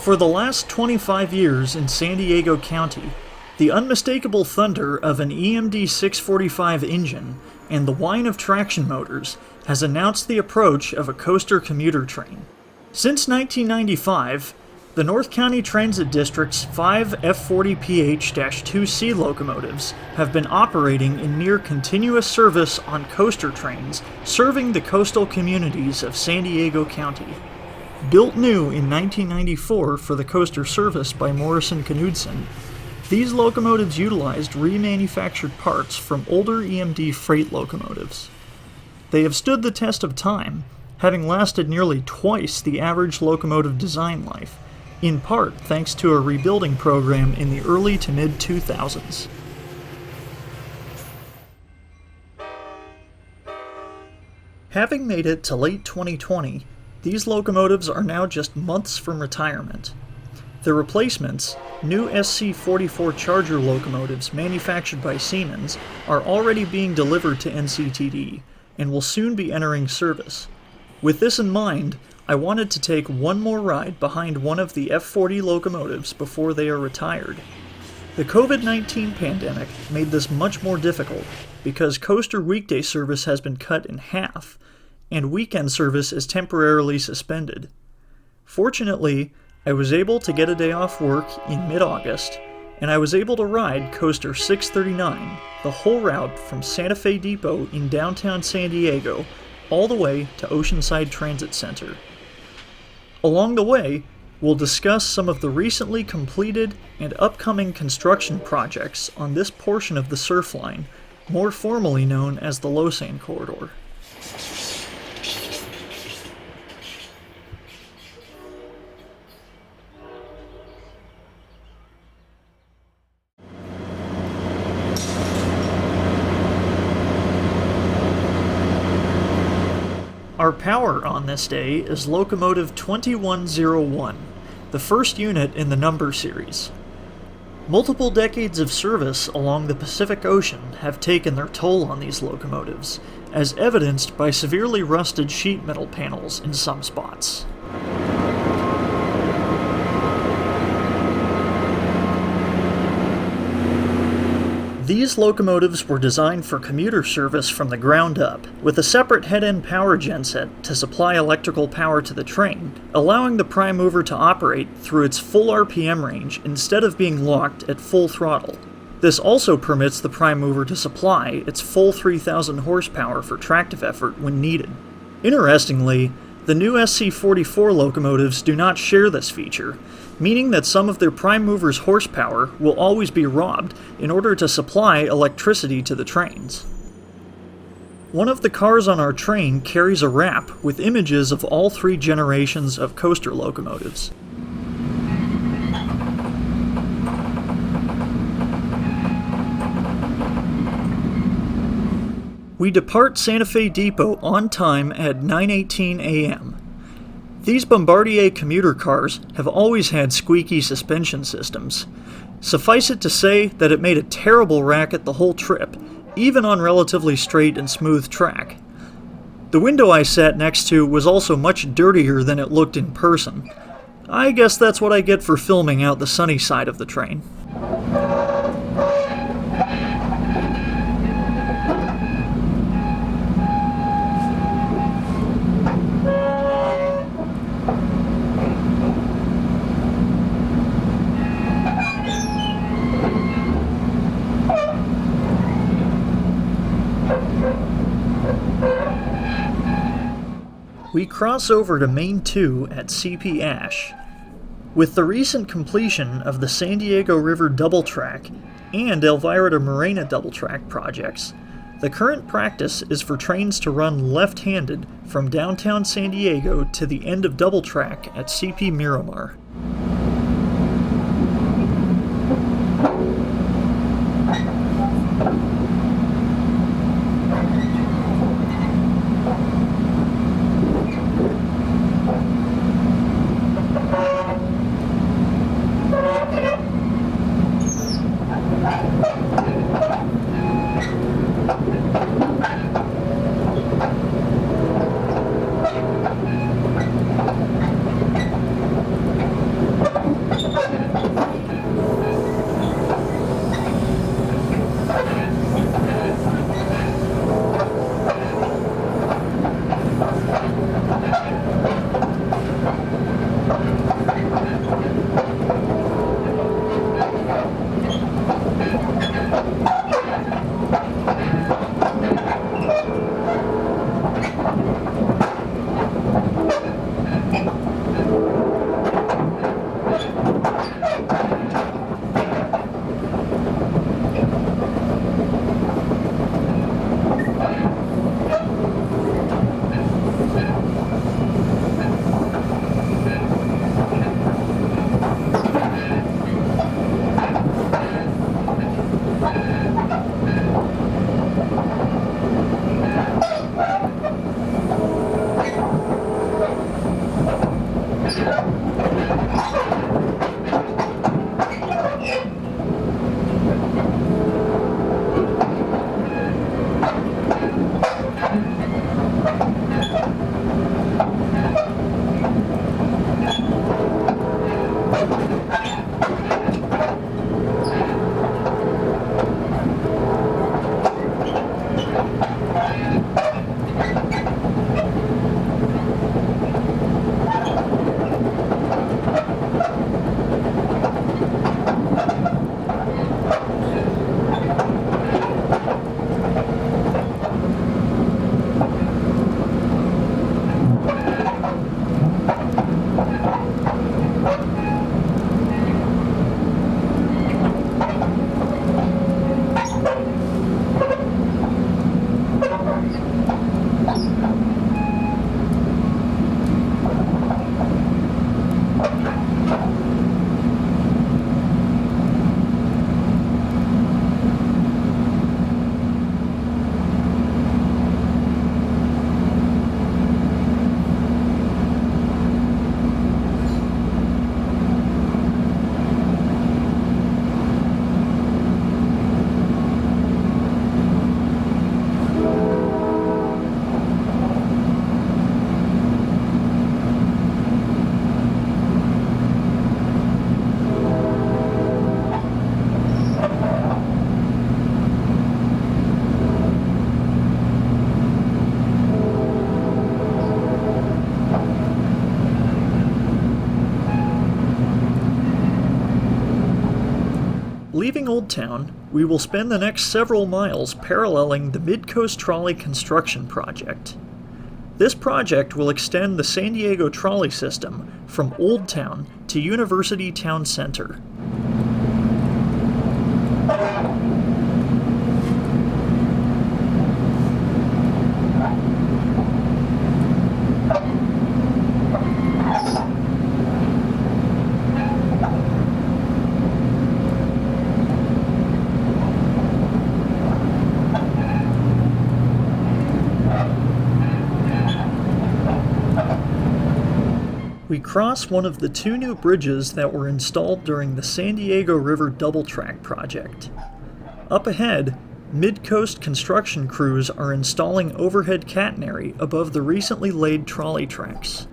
For the last 25 years in San Diego County, the unmistakable thunder of an EMD 645 engine and the whine of traction motors has announced the approach of a coaster commuter train. Since 1995, the North County Transit District's 5 F40PH-2C locomotives have been operating in near continuous service on coaster trains serving the coastal communities of San Diego County. Built new in 1994 for the coaster service by Morrison-Knudsen, these locomotives utilized remanufactured parts from older EMD freight locomotives. They have stood the test of time, having lasted nearly twice the average locomotive design life, in part thanks to a rebuilding program in the early to mid-2000s. Having made it to late 2020, these locomotives are now just months from retirement. The replacements, new SC-44 Charger locomotives manufactured by Siemens, are already being delivered to NCTD and will soon be entering service. With this in mind, I wanted to take one more ride behind one of the F40 locomotives before they are retired. The COVID-19 pandemic made this much more difficult because coaster weekday service has been cut in half, and weekend service is temporarily suspended. Fortunately, I was able to get a day off work in mid-August, and I was able to ride Coaster 639 the whole route from Santa Fe Depot in downtown San Diego all the way to Oceanside Transit Center. Along the way, we'll discuss some of the recently completed and upcoming construction projects on this portion of the surf line, more formally known as the Lausanne Corridor. Our power on this day is Locomotive 2101, the first unit in the number series. Multiple decades of service along the Pacific Ocean have taken their toll on these locomotives, as evidenced by severely rusted sheet metal panels in some spots. These locomotives were designed for commuter service from the ground up, with a separate head-end power genset to supply electrical power to the train, allowing the prime mover to operate through its full RPM range instead of being locked at full throttle. This also permits the prime mover to supply its full 3,000 horsepower for tractive effort when needed. Interestingly, the new SC-44 locomotives do not share this feature, meaning that some of their prime mover's horsepower will always be robbed in order to supply electricity to the trains. One of the cars on our train carries a wrap with images of all three generations of coaster locomotives. We depart Santa Fe Depot on time at 9:18 a.m. These Bombardier commuter cars have always had squeaky suspension systems. Suffice it to say that it made a terrible racket the whole trip, even on relatively straight and smooth track. The window I sat next to was also much dirtier than it looked in person. I guess that's what I get for filming out the sunny side of the train. We cross over to Main 2 at CP Ash. With the recent completion of the San Diego River double track and Elvira to Morena double track projects, the current practice is for trains to run left-handed from downtown San Diego to the end of double track at CP Miramar. Leaving Old Town, we will spend the next several miles paralleling the Mid-Coast Trolley construction project. This project will extend the San Diego trolley system from Old Town to University Town Center. We cross one of the two new bridges that were installed during the San Diego River Double Track project. Up ahead, Mid-Coast construction crews are installing overhead catenary above the recently laid trolley tracks.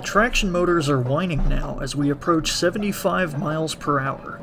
The traction motors are whining now as we approach 75 miles per hour.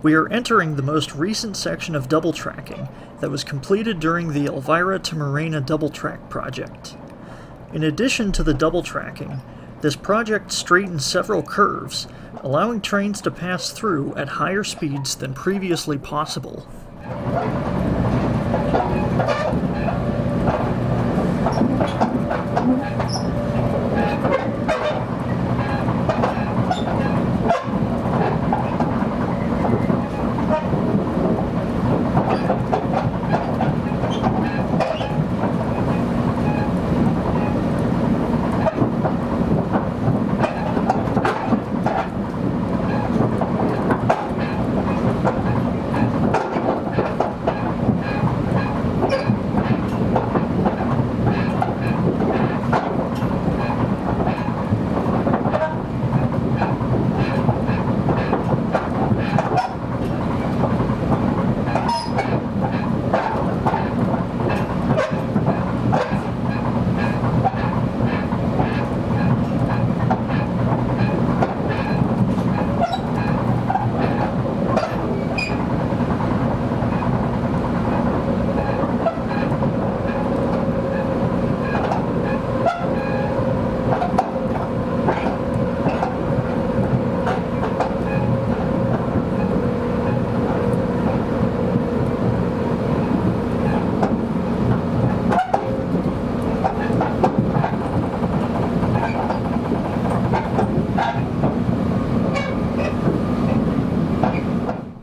We are entering the most recent section of double tracking that was completed during the Elvira to Morena double track project. In addition to the double tracking, this project straightened several curves, allowing trains to pass through at higher speeds than previously possible.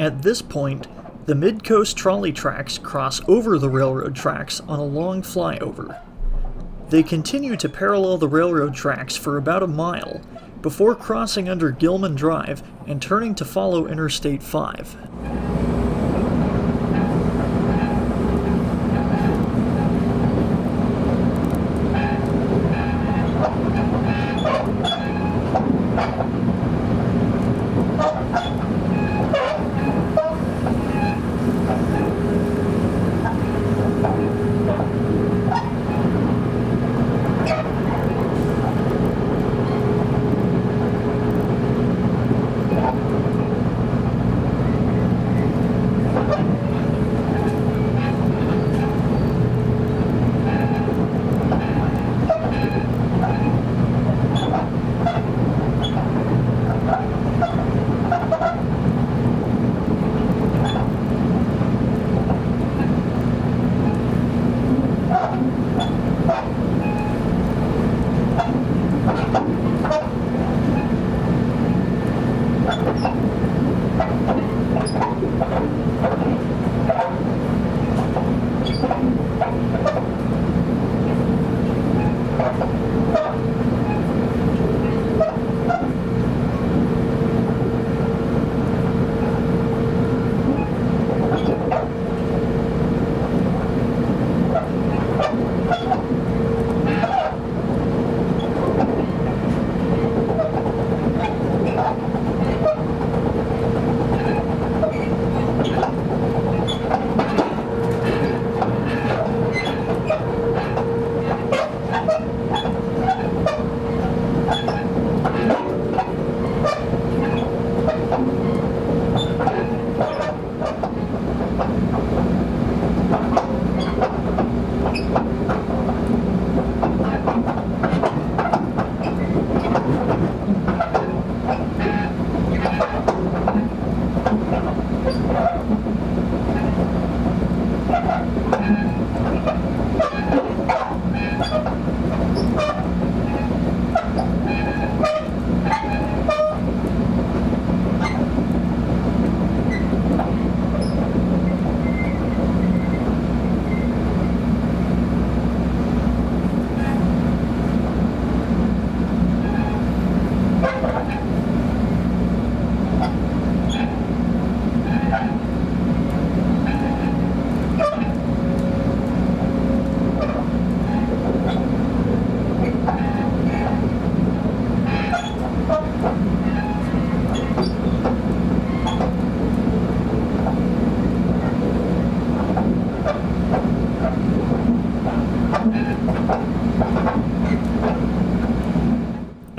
At this point, the mid-coast trolley tracks cross over the railroad tracks on a long flyover. They continue to parallel the railroad tracks for about a mile, before crossing under Gilman Drive and turning to follow Interstate 5.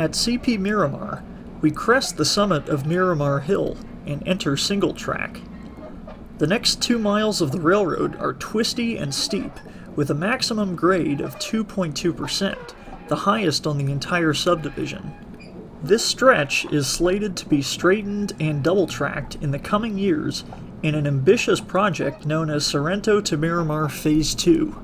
At CP Miramar, we crest the summit of Miramar Hill and enter single track. The next 2 miles of the railroad are twisty and steep, with a maximum grade of 2.2%, the highest on the entire subdivision. This stretch is slated to be straightened and double-tracked in the coming years in an ambitious project known as Sorrento to Miramar Phase 2.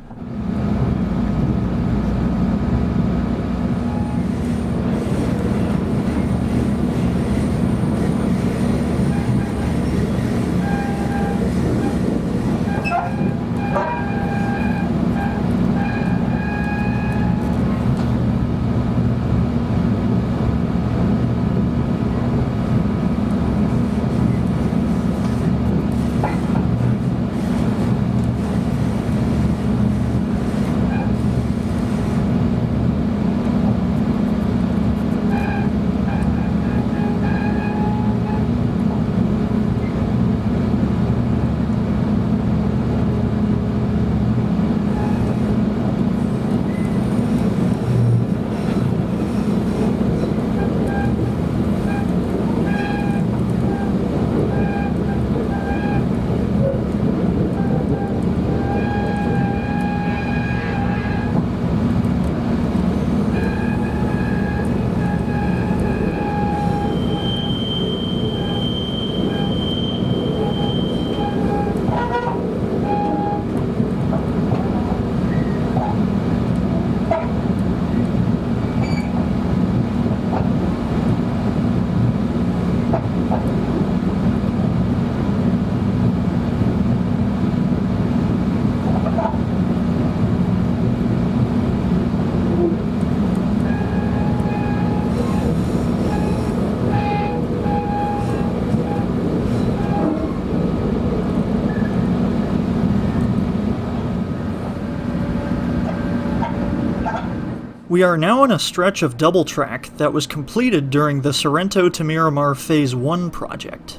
We are now on a stretch of double track that was completed during the Sorrento to Miramar Phase 1 project.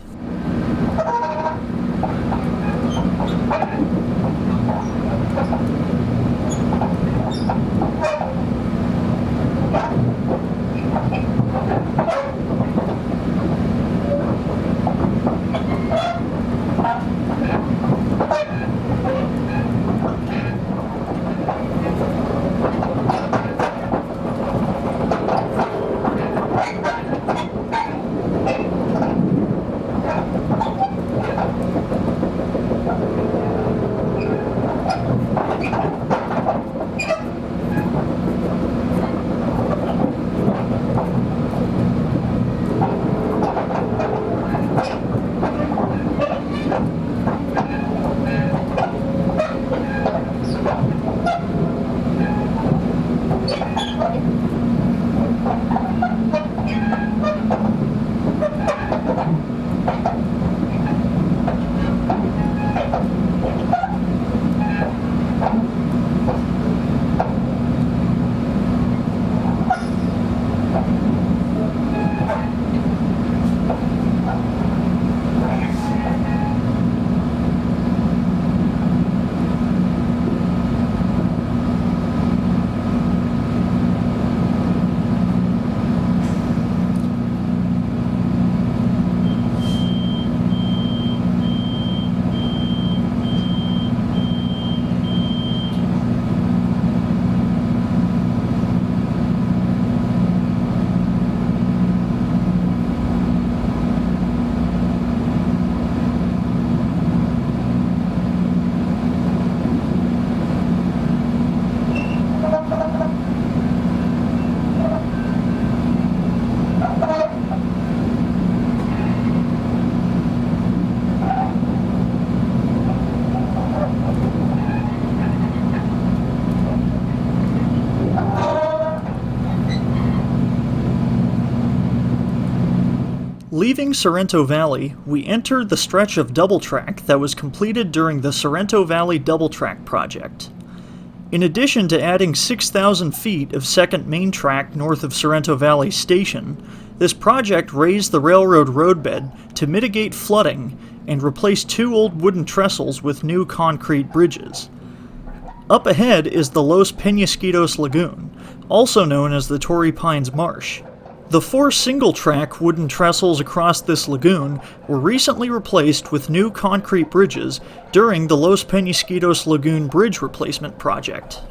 Leaving Sorrento Valley, we entered the stretch of double track that was completed during the Sorrento Valley Double Track project. In addition to adding 6,000 feet of second main track north of Sorrento Valley Station, this project raised the railroad roadbed to mitigate flooding and replace 2 old wooden trestles with new concrete bridges. Up ahead is the Los Penasquitos Lagoon, also known as the Torrey Pines Marsh. The 4 single-track wooden trestles across this lagoon were recently replaced with new concrete bridges during the Los Penasquitos Lagoon Bridge Replacement Project.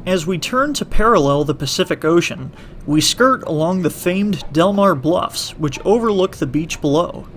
As we turn to parallel the Pacific Ocean, we skirt along the famed Del Mar Bluffs, which overlook the beach below.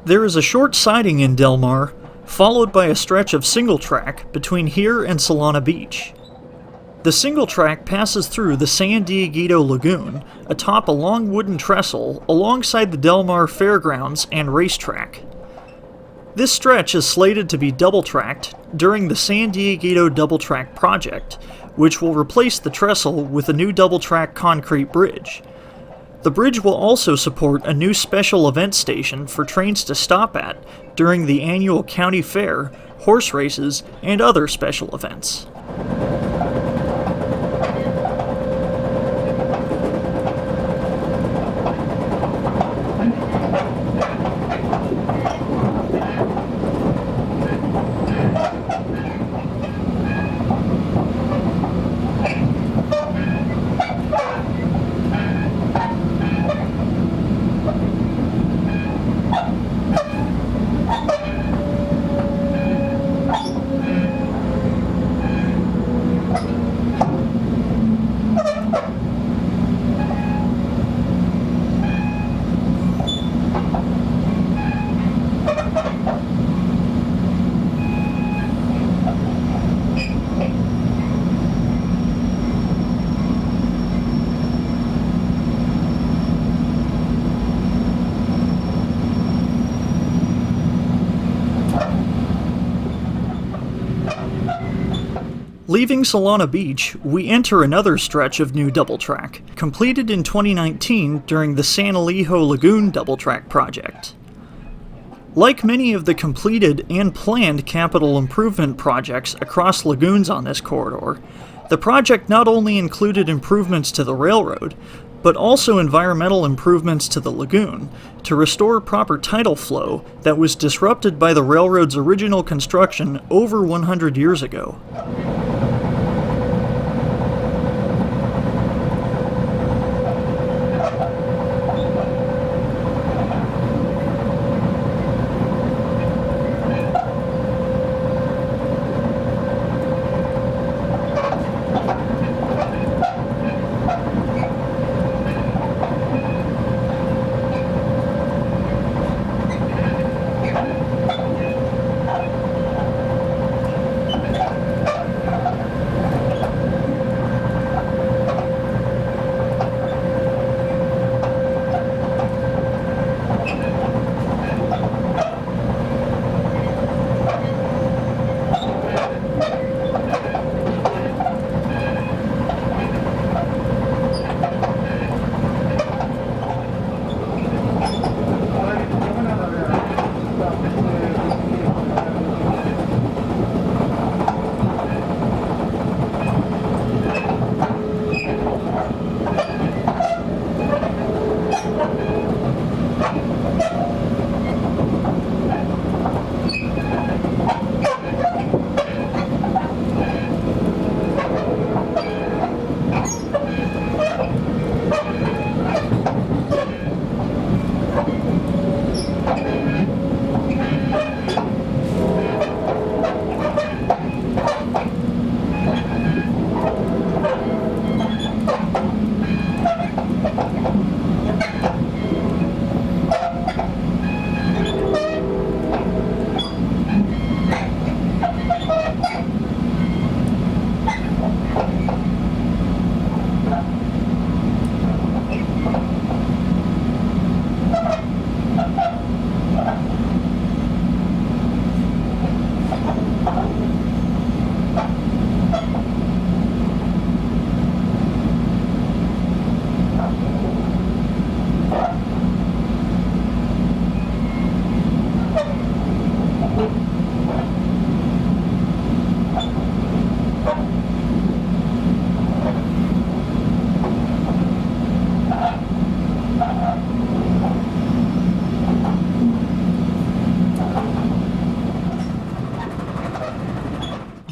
There is a short siding in Del Mar, followed by a stretch of single track between here and Solana Beach. The single track passes through the San Dieguito Lagoon, atop a long wooden trestle alongside the Del Mar Fairgrounds and racetrack. This stretch is slated to be double-tracked during the San Dieguito Double Track project, which will replace the trestle with a new double-track concrete bridge. The bridge will also support a new special event station for trains to stop at during the annual county fair, horse races, and other special events. Leaving Solana Beach, we enter another stretch of new double track, completed in 2019 during the San Elijo Lagoon double track project. Like many of the completed and planned capital improvement projects across lagoons on this corridor, the project not only included improvements to the railroad, but also environmental improvements to the lagoon to restore proper tidal flow that was disrupted by the railroad's original construction over 100 years ago.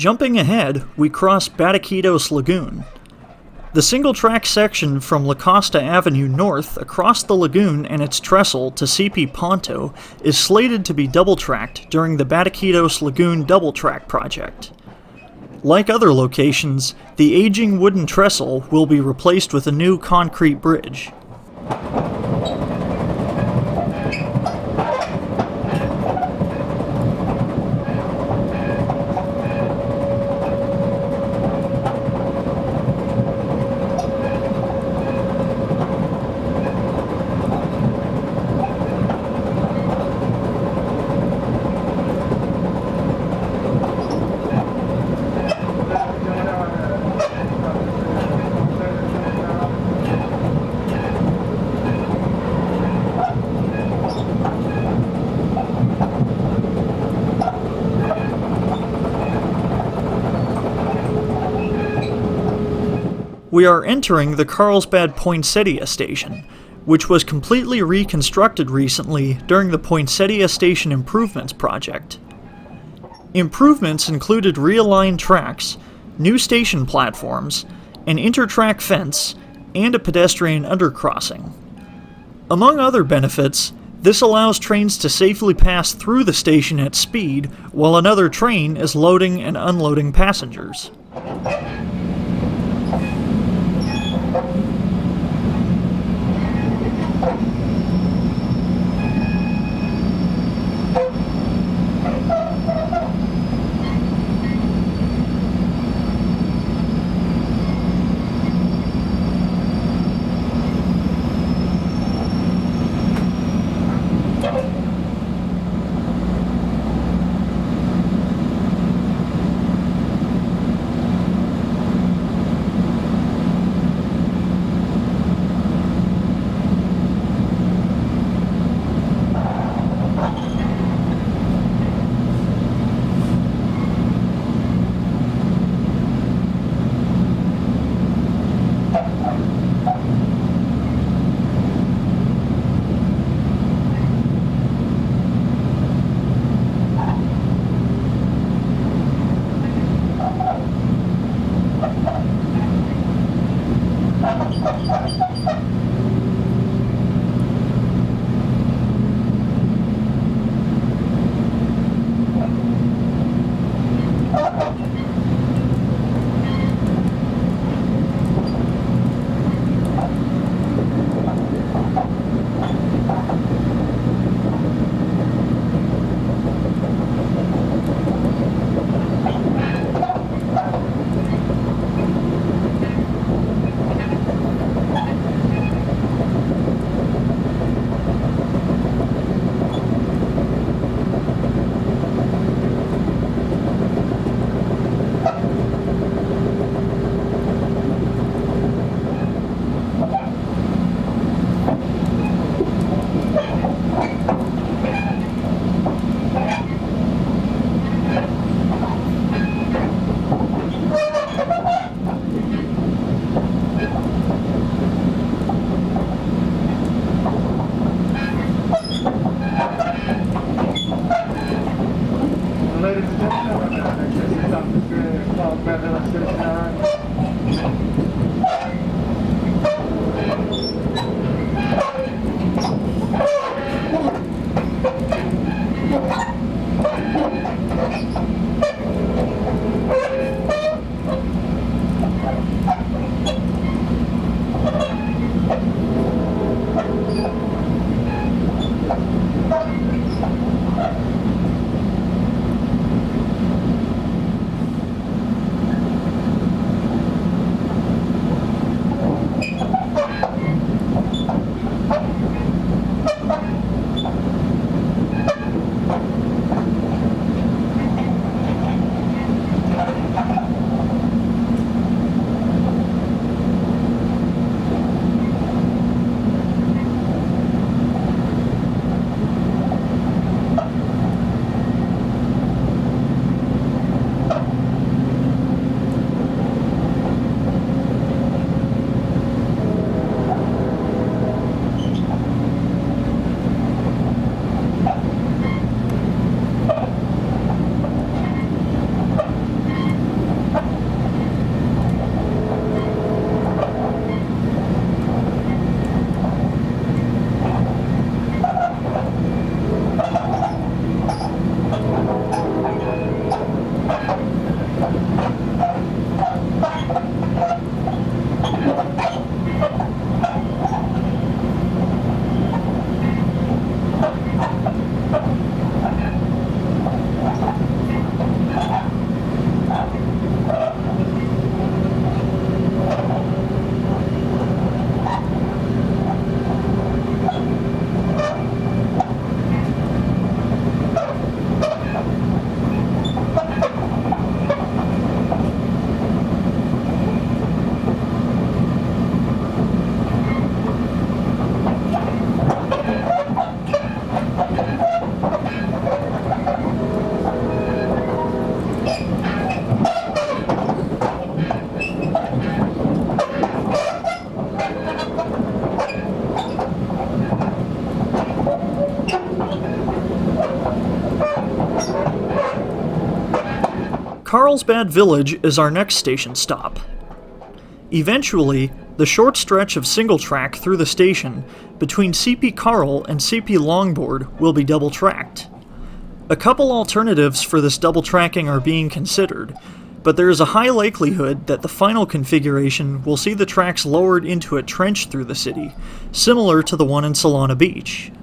Jumping ahead, we cross Bataquitos Lagoon. The single-track section from La Costa Avenue north across the lagoon and its trestle to CP Ponto is slated to be double-tracked during the Bataquitos Lagoon double-track project. Like other locations, the aging wooden trestle will be replaced with a new concrete bridge. We are entering the Carlsbad Poinsettia station, which was completely reconstructed recently during the Poinsettia Station Improvements project. Improvements included realigned tracks, new station platforms, an intertrack fence, and a pedestrian undercrossing. Among other benefits, this allows trains to safely pass through the station at speed while another train is loading and unloading passengers. Carlsbad Village is our next station stop. Eventually, the short stretch of single track through the station between CP Carl and CP Longboard will be double tracked. A couple alternatives for this double tracking are being considered, but there is a high likelihood that the final configuration will see the tracks lowered into a trench through the city, similar to the one in Solana Beach.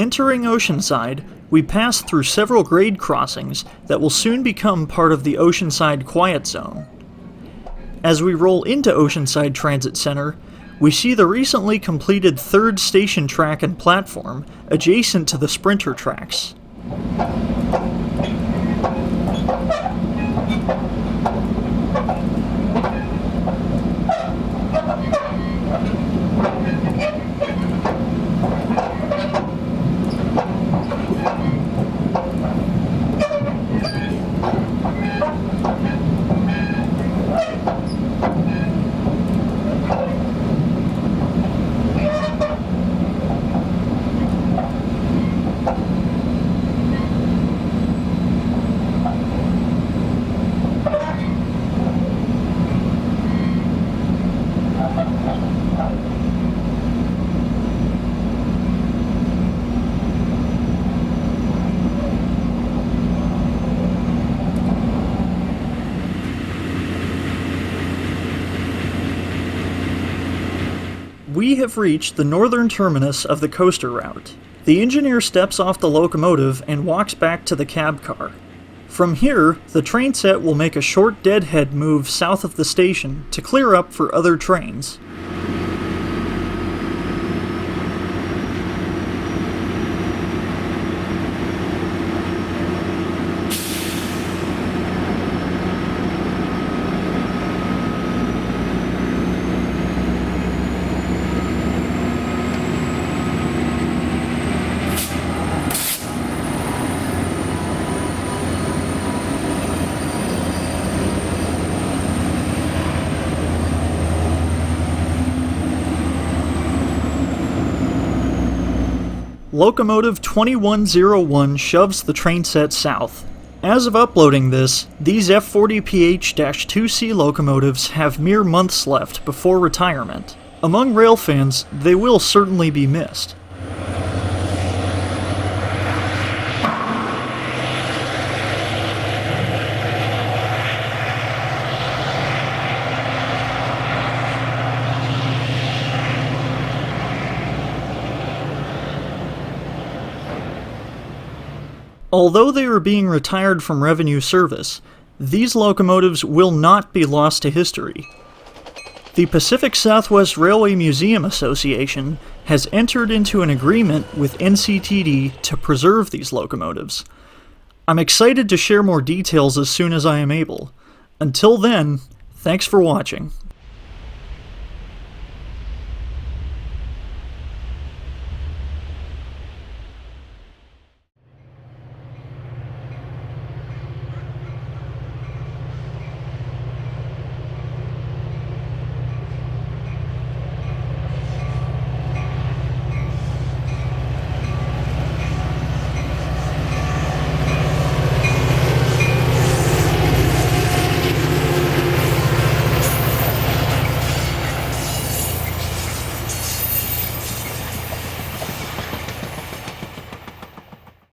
Entering Oceanside, we pass through several grade crossings that will soon become part of the Oceanside Quiet Zone. As we roll into Oceanside Transit Center, we see the recently completed third station track and platform adjacent to the Sprinter tracks. We have reached the northern terminus of the coaster route. The engineer steps off the locomotive and walks back to the cab car. From here, the train set will make a short deadhead move south of the station to clear up for other trains. locomotive 2101 shoves the train set south. As of uploading this, these F40PH-2C locomotives have mere months left before retirement. Among rail fans, they will certainly be missed. Although they are being retired from revenue service, these locomotives will not be lost to history. The Pacific Southwest Railway Museum Association has entered into an agreement with NCTD to preserve these locomotives. I'm excited to share more details as soon as I am able. Until then, thanks for watching.